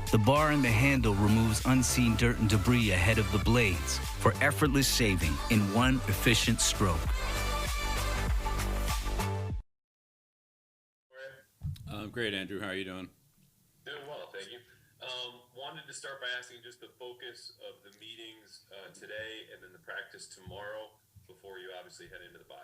The bar and the handle removes unseen dirt and debris ahead of the blades for effortless shaving in one efficient stroke. Great, Andrew. How are you doing? Doing well, thank you. Wanted to start by asking just the focus of the meetings today and then the practice tomorrow before you obviously head into the bye.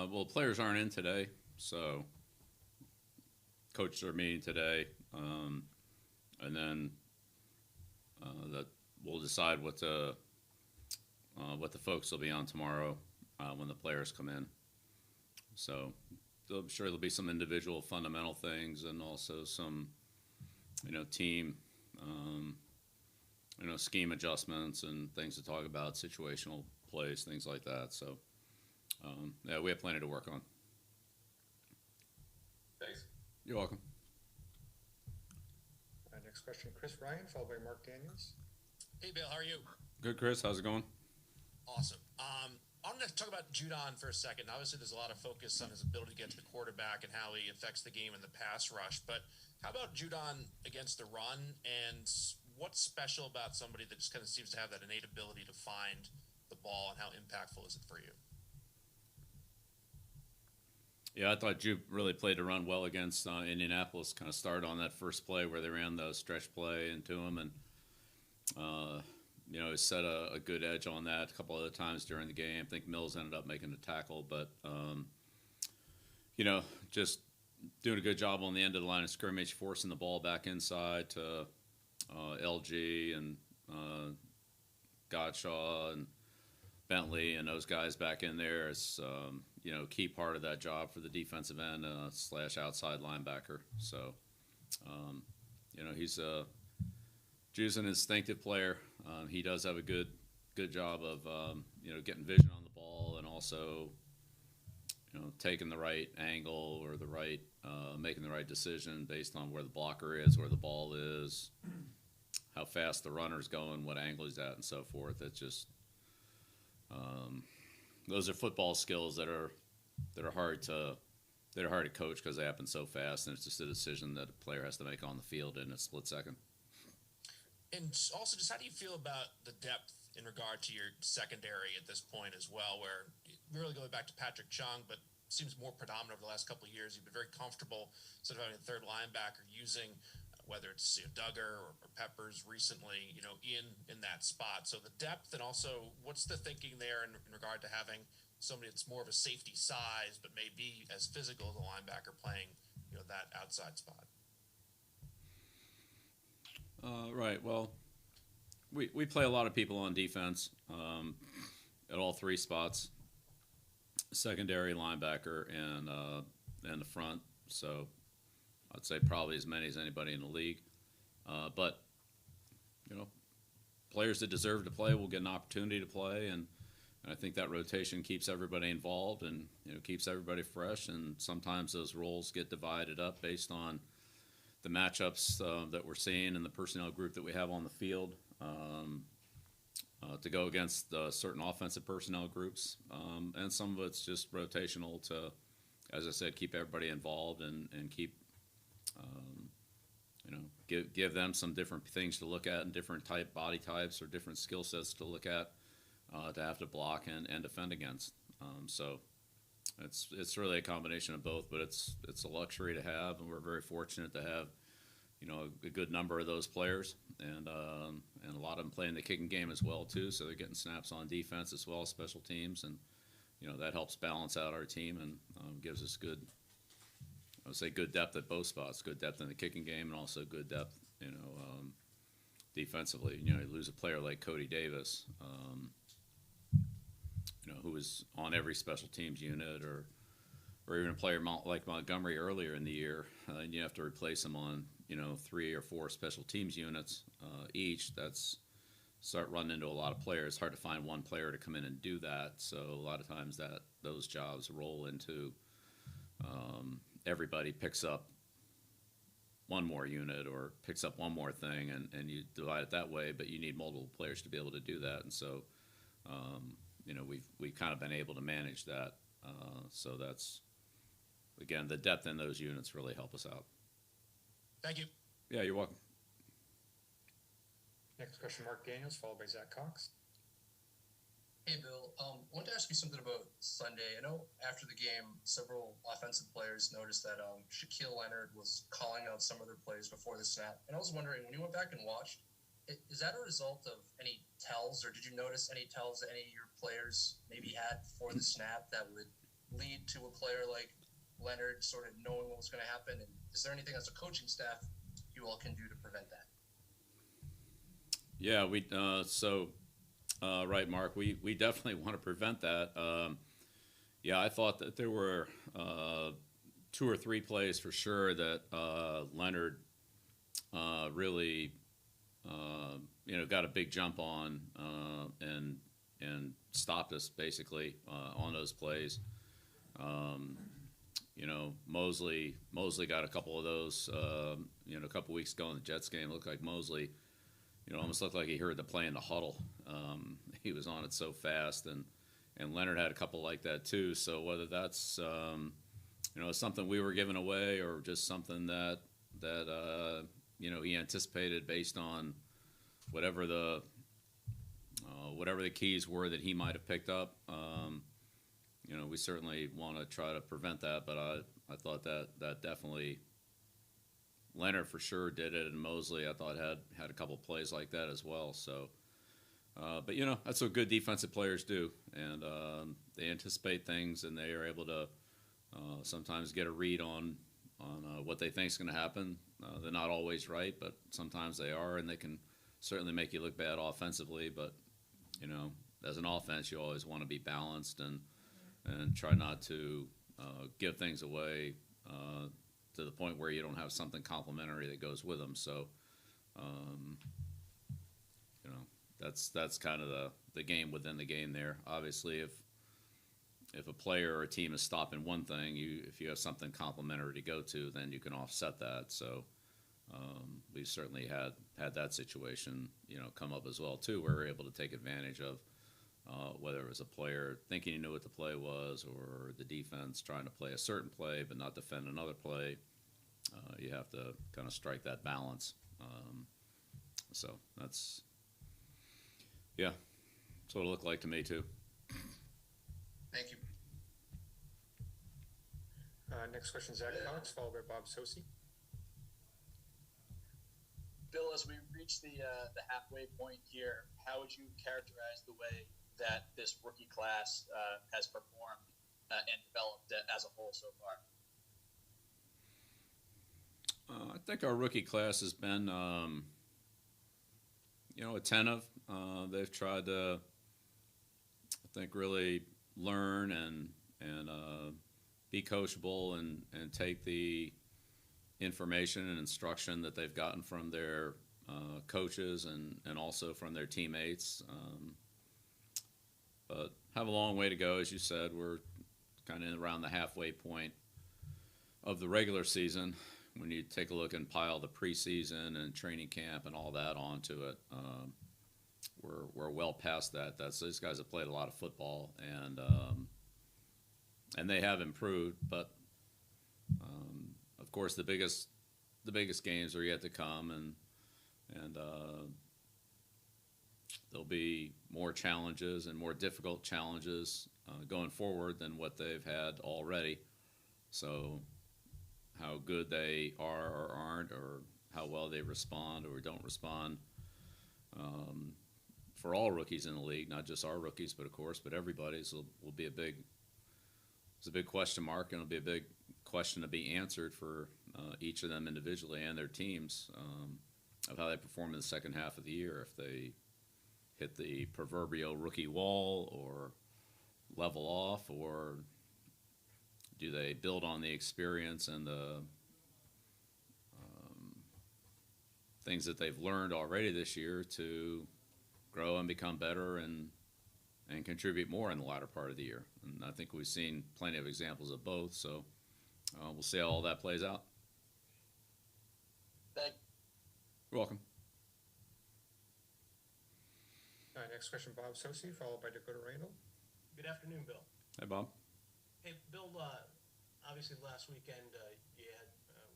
Well, players aren't in today, so coaches are meeting today, and then that we'll decide what the focus will be on tomorrow when the players come in. So I'm sure there'll be some individual fundamental things and also some, team, scheme adjustments and things to talk about, situational plays, things like that. So, yeah, we have plenty to work on. Thanks. You're welcome. Next question, Chris Ryan, followed by Mark Daniels. Hey, Bill, how are you? Good, Chris. How's it going? Awesome. I'm going to talk about Judon for a second. Obviously, there's a lot of focus on his ability to get to the quarterback and how he affects the game in the pass rush. But how about Judon against the run? And what's special about somebody that just kind of seems to have that innate ability to find the ball, and how impactful is it for you? Yeah, I thought Jude really played the run well against Indianapolis. Kind of started on that first play where they ran the stretch play into him, and he set a good edge on that a couple other times during the game. I think Mills ended up making the tackle, but just doing a good job on the end of the line of scrimmage, forcing the ball back inside to LG and Godshaw and Bentley and those guys back in there is key part of that job for the defensive end / outside linebacker. So Jude's an instinctive player. He does have a good job of getting vision on the ball and also taking the right angle or making the right decision based on where the blocker is, where the ball is, how fast the runner's going, what angle he's at, and so forth. It's just those are football skills that are hard to coach because they happen so fast, and it's just a decision that a player has to make on the field in a split second. And also, just how do you feel about the depth in regard to your secondary at this point as well, where really going back to Patrick Chung, but seems more predominant over the last couple of years. You've been very comfortable sort of having a third linebacker using whether it's Duggar or Peppers recently, in that spot. So the depth, and also what's the thinking there in regard to having somebody that's more of a safety size but may be as physical as a linebacker playing, that outside spot? Right. Well, we play a lot of people on defense at all three spots: secondary, linebacker, and the front. So I'd say probably as many as anybody in the league. But players that deserve to play will get an opportunity to play, and I think that rotation keeps everybody involved and keeps everybody fresh. And sometimes those roles get divided up based on the matchups that we're seeing and the personnel group that we have on the field to go against certain offensive personnel groups. And some of it's just rotational to, as I said, keep everybody involved and keep, give them some different things to look at and different body types or different skill sets to look at to have to block and defend against. So it's really a combination of both, but it's a luxury to have, and we're very fortunate to have a good number of those players, and a lot of them playing the kicking game as well too. So they're getting snaps on defense as well as special teams, and that helps balance out our team and gives us good depth at both spots, good depth in the kicking game, and also good depth defensively. You lose a player like Cody Davis. Who was on every special teams unit, or even a player like Montgomery earlier in the year, and you have to replace him on 3 or 4 special teams units each. That's start running into a lot of players. It's hard to find one player to come in and do that. So a lot of times those jobs roll into everybody picks up one more unit or picks up one more thing, and you divide it that way. But you need multiple players to be able to do that, and so. We've kind of been able to manage that. So that's, again, the depth in those units really help us out. Thank you. Yeah, you're welcome. Next question, Mark Daniels, followed by Zach Cox. Hey, Bill. Wanted to ask you something about Sunday. I know after the game, several offensive players noticed that Shaquille Leonard was calling out some of their plays before the snap. And I was wondering, when you went back and watched, is that a result of any tells, or did you notice any tells that any of your players maybe had before the snap that would lead to a player like Leonard sort of knowing what was going to happen? And is there anything as a coaching staff you all can do to prevent that? Yeah, right, Mark. We definitely want to prevent that. Yeah, I thought that there were 2 or 3 plays for sure that Leonard really got a big jump on and stopped us basically on those plays. Mosley got a couple of those. A couple weeks ago in the Jets game, it looked like Mosley. Almost looked like he heard the play in the huddle. He was on it so fast, and Leonard had a couple like that too. So whether that's something we were giving away or just something that he anticipated based on whatever the keys were that he might have picked up. We certainly want to try to prevent that, but I thought that definitely. Leonard for sure did it, and Mosley I thought had a couple plays like that as well. So, but that's what good defensive players do, and they anticipate things, and they are able to sometimes get a read on what they think is going to happen. They're not always right, but sometimes they are, and they can certainly make you look bad offensively. But as an offense, you always want to be balanced and try not to give things away. To the point where you don't have something complimentary that goes with them. So, that's kind of the game within the game there. Obviously, if a player or a team is stopping one thing, if you have something complimentary to go to, then you can offset that. So, we've certainly had that situation, come up as well too, where we're able to take advantage of whether it was a player thinking he knew what the play was, or the defense trying to play a certain play but not defend another play. You have to kind of strike that balance. So that's what it looked like to me too. Thank you. Next question, Zach Cox, followed by Bob Sosi. Bill, as we reach the halfway point here, how would you characterize the way that this rookie class has performed and developed as a whole so far? I think our rookie class has been, attentive. They've tried to, I think, really learn and be coachable and take the information and instruction that they've gotten from their coaches and also from their teammates. But have a long way to go, as you said. We're kind of around the halfway point of the regular season. When you take a look and pile the preseason and training camp and all that onto it, we're well past that. These guys have played a lot of football, and they have improved. But of course, the biggest games are yet to come, and there'll be more challenges and more difficult challenges going forward than what they've had already. So, how good they are or aren't, or how well they respond or don't respond, for all rookies in the league, not just our rookies, but everybody's will be it's a big question mark, and it'll be a big question to be answered for each of them individually and their teams, of how they perform in the second half of the year. If they hit the proverbial rookie wall or level off, or do they build on the experience and the things that they've learned already this year to grow and become better and contribute more in the latter part of the year? And I think we've seen plenty of examples of both, so we'll see how all that plays out. Thank you. You're welcome. Next question, Bob Sosi, followed by Dakota Randall. Good afternoon, Bill. Hey, Bob. Hey, Bill, obviously last weekend you had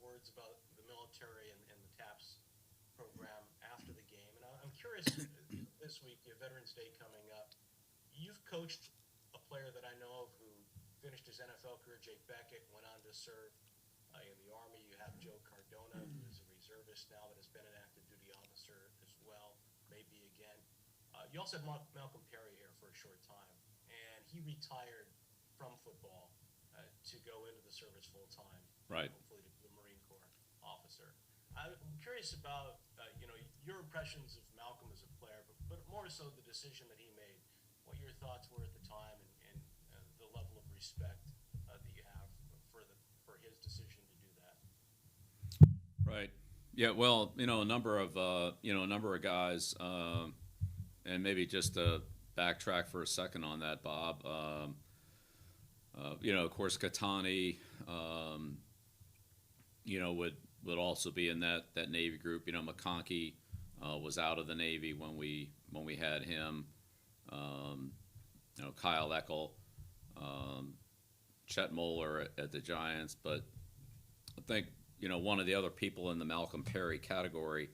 words about the military military and the TAPS program after the game. And I'm curious, this week, Veterans Day coming up, you've coached a player that I know of who finished his NFL career, Jake Beckett, went on to serve in the Army. You have Joe Cardona, who is a reservist now but has been an active duty officer as well, maybe again. You also had Malcolm Perry here for a short time, and he retired from football to go into the service full time, Right. hopefully to be a Marine Corps officer. I'm curious about your impressions of Malcolm as a player, but more so the decision that he made. What your thoughts were at the time, and the level of respect that you have for his decision to do that. Right. Yeah. Well, a number of guys, and maybe just to backtrack for a second on that, Bob. Of course, Katani, would also be in that Navy group. McConkey was out of the Navy when we had him. Kyle Eckel, Chet Moeller at the Giants, but I think one of the other people in the Malcolm Perry category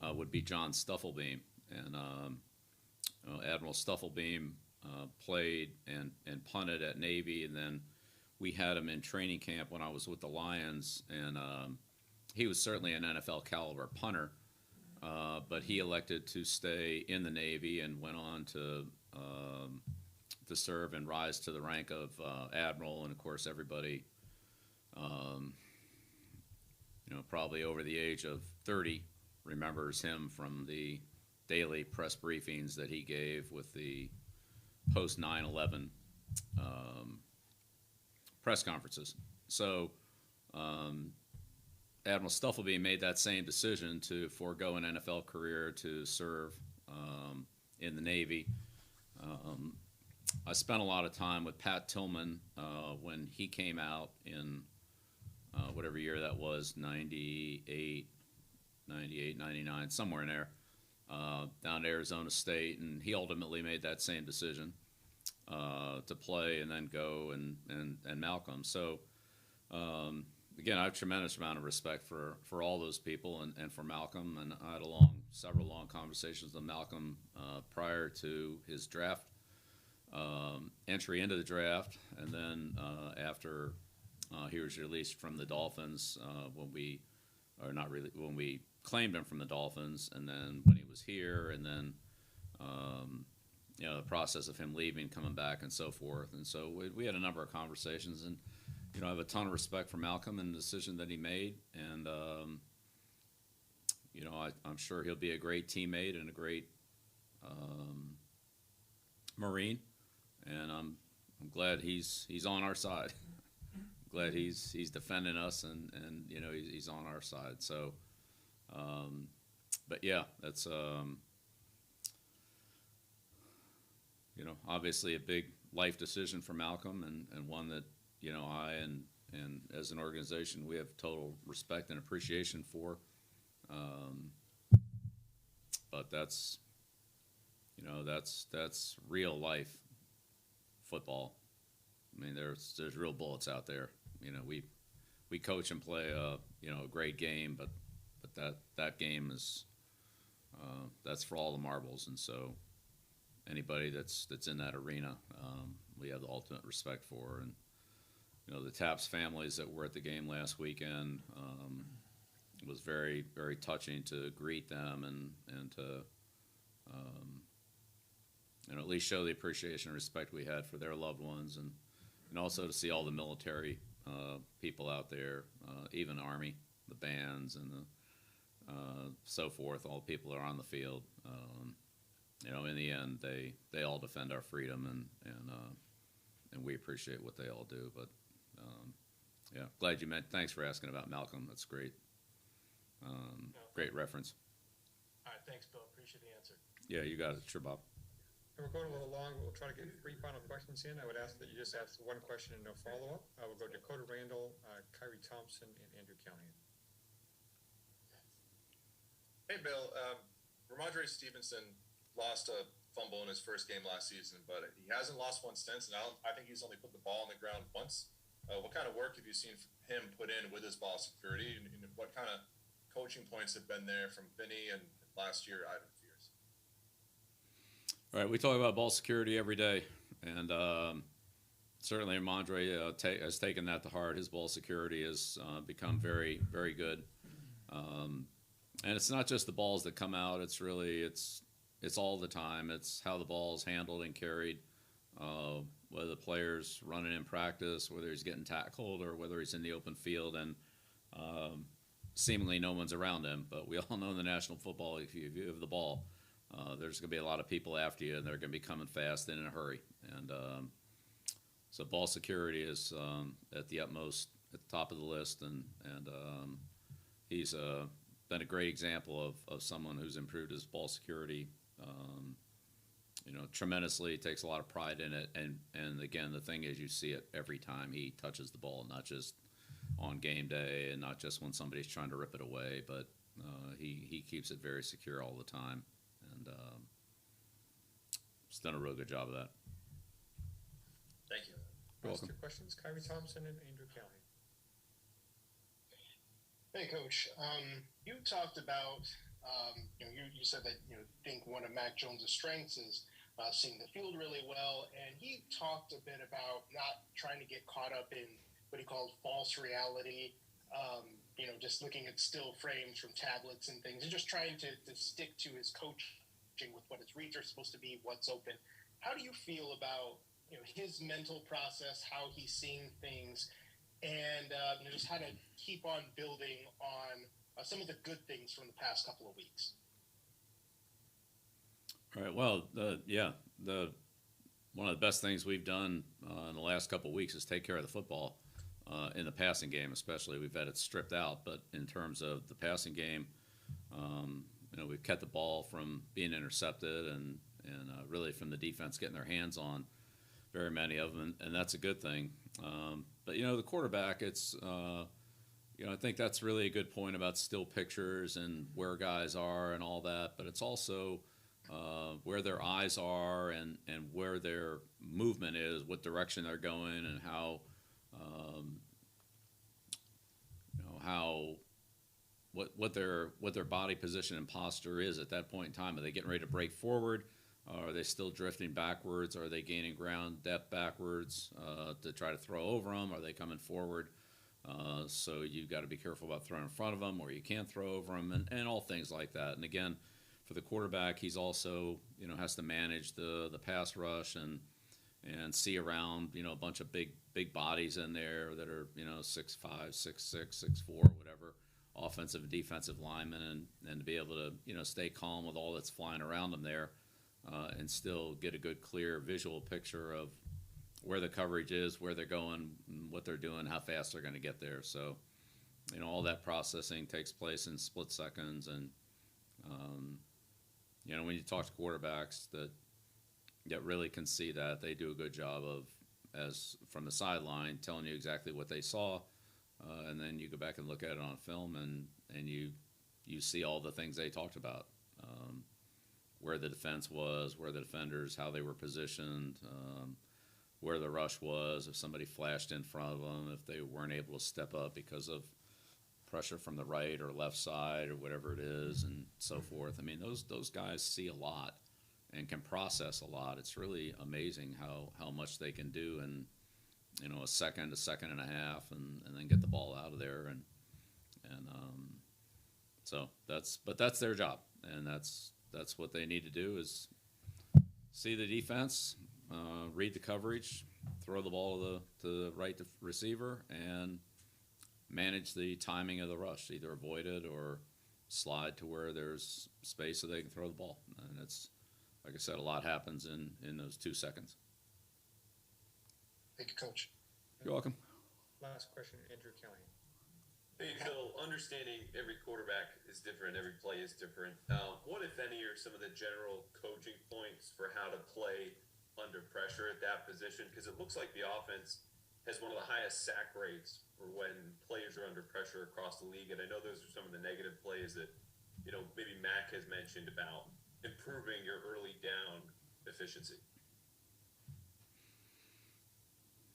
would be John Stufflebeam, and Admiral Stufflebeam played and punted at Navy, and then we had him in training camp when I was with the Lions, and he was certainly an NFL caliber punter, but he elected to stay in the Navy and went on to serve and rise to the rank of admiral. And of course, everybody, probably over the age of 30, remembers him from the daily press briefings that he gave with the post 9/11 press conferences. So Admiral Stufflebeam made that same decision to forego an NFL career to serve in the Navy. I spent a lot of time with Pat Tillman when he came out in whatever year that was, 98, 99, somewhere in there, down to Arizona State, and he ultimately made that same decision to play and then go and Malcolm. So again, I have a tremendous amount of respect for all those people and for Malcolm, and I had several long conversations with Malcolm prior to his draft entry into the draft, and then after he was released from the Dolphins when we claimed him from the Dolphins, and then when he was here, and then the process of him leaving, coming back, and so forth. And so we had a number of conversations, and I have a ton of respect for Malcolm and the decision that he made, and I'm sure he'll be a great teammate and a great Marine, and I'm glad he's on our side. Glad he's defending us, and he's on our side. So, but yeah, that's obviously a big life decision for Malcolm, and one that I and as an organization we have total respect and appreciation for. But that's real life football. I mean, there's real bullets out there. We coach and play a great game, but that game is that's for all the marbles. And so anybody that's in that arena, we have the ultimate respect for. And the Taps families that were at the game last weekend, it was very, very touching to greet them and to at least show the appreciation and respect we had for their loved ones, and also to see all the military people out there, even Army, the bands, and the so forth. All the people that are on the field. In the end, they all defend our freedom, and we appreciate what they all do. But yeah, glad you meant. Thanks for asking about Malcolm. That's great. Great reference. All right, thanks, Bill. Appreciate the answer. Yeah, you got it. Sure, Bob. And we're going a little long, but we'll try to get 3 final questions in. I would ask that you just ask one question and no follow-up. We'll go Dakota Randall, Kyrie Thompson, and Andrew County. Hey, Bill. Ramondre Stevenson lost a fumble in his first game last season, but he hasn't lost one since, and I think he's only put the ball on the ground once. What kind of work have you seen him put in with his ball security, and what kind of coaching points have been there from Vinny and last year Ivan Fears? All right, we talk about ball security every day, and certainly Ramondre has taken that to heart. His ball security has become very, very good. And it's not just the balls that come out. It's really it's all the time. It's how the ball is handled and carried. Whether the player's running in practice, whether he's getting tackled, or whether he's in the open field, and seemingly no one's around him. But we all know in the National Football, if you have the ball, there's going to be a lot of people after you, and they're going to be coming fast and in a hurry. And so ball security is at the utmost, at the top of the list, and he's been a great example of someone who's improved his ball security, tremendously. Takes a lot of pride in it, and again, the thing is, you see it every time he touches the ball, not just on game day, and not just when somebody's trying to rip it away, but he keeps it very secure all the time, and he's done a real good job of that. Thank you. You're Last welcome. two questions, Kyrie Thompson and Andrew Kelly. Hey, Coach. You talked about, you said that you think one of Mac Jones' strengths is seeing the field really well, and he talked a bit about not trying to get caught up in what he called false reality, just looking at still frames from tablets and things, and just trying to stick to his coaching with what his reads are supposed to be, what's open. How do you feel about his mental process, how he's seeing things, and just how to keep on building on some of the good things from the past couple of weeks? All right. Well, one of the best things we've done in the last couple of weeks is take care of the football in the passing game, especially. We've had it stripped out, but in terms of the passing game, we've kept the ball from being intercepted, and really from the defense getting their hands on very many of them, and that's a good thing. But the quarterback, it's I think that's really a good point about still pictures and where guys are and all that. But it's also where their eyes are and where their movement is, what direction they're going, and how what their body position and posture is at that point in time. Are they getting ready to break forward? Are they still drifting backwards? Are they gaining ground depth backwards to try to throw over them? Are they coming forward? So you've got to be careful about throwing in front of them, or you can't throw over them, and all things like that. And again, for the quarterback, he's also has to manage the pass rush and see around a bunch of big bodies in there that are 6'5", 6'6", 6'4", whatever, offensive and defensive linemen, and to be able to stay calm with all that's flying around them there. And still get a good, clear visual picture of where the coverage is, where they're going, what they're doing, how fast they're going to get there. So, all that processing takes place in split seconds. And, when you talk to quarterbacks that really can see that, they do a good job of, as from the sideline, telling you exactly what they saw. And then you go back and look at it on film, and you see all the things they talked about. Where the defense was, where the defenders, how they were positioned, where the rush was, if somebody flashed in front of them, if they weren't able to step up because of pressure from the right or left side or whatever it is, and so forth. I mean, those guys see a lot and can process a lot. It's really amazing how much they can do in a second and a half, and then get the ball out of there. And so that's their job, and that's what they need to do, is see the defense, read the coverage, throw the ball to the right receiver, and manage the timing of the rush, either avoid it or slide to where there's space so they can throw the ball. And it's, like I said, a lot happens in those 2 seconds. Thank you, Coach. You're welcome. Last question, Andrew Kelly. Hey, Phil, understanding every quarterback is different, every play is different. What, if any, are some of the general coaching points for how to play under pressure at that position? Because it looks like the offense has one of the highest sack rates for when players are under pressure across the league. And I know those are some of the negative plays that, maybe Mac has mentioned about improving your early down efficiency.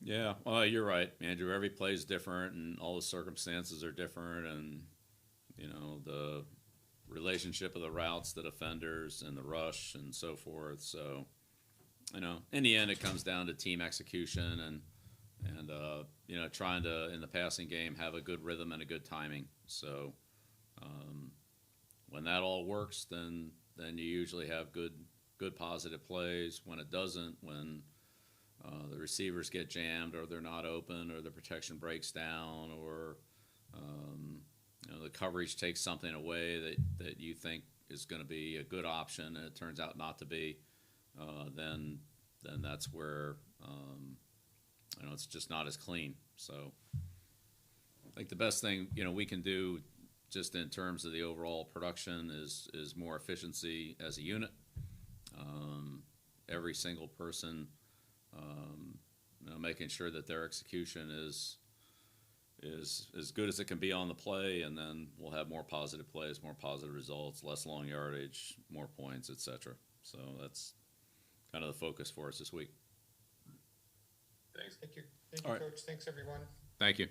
Yeah, well, you're right, Andrew. Every play is different, and all the circumstances are different, and the relationship of the routes, the defenders, and the rush, and so forth. So, in the end, it comes down to team execution and trying to in the passing game have a good rhythm and a good timing. So, when that all works, then you usually have good positive plays. When it doesn't, when the receivers get jammed, or they're not open, or the protection breaks down, or the coverage takes something away that you think is going to be a good option, and it turns out not to be, then that's where it's just not as clean. So I think the best thing we can do, just in terms of the overall production, is more efficiency as a unit. Every single person, making sure that their execution is as good as it can be on the play, and then we'll have more positive plays, more positive results, less long yardage, more points, etc. So that's kind of the focus for us this week. Thanks. Thank you, All right. Coach. Thanks, everyone. Thank you.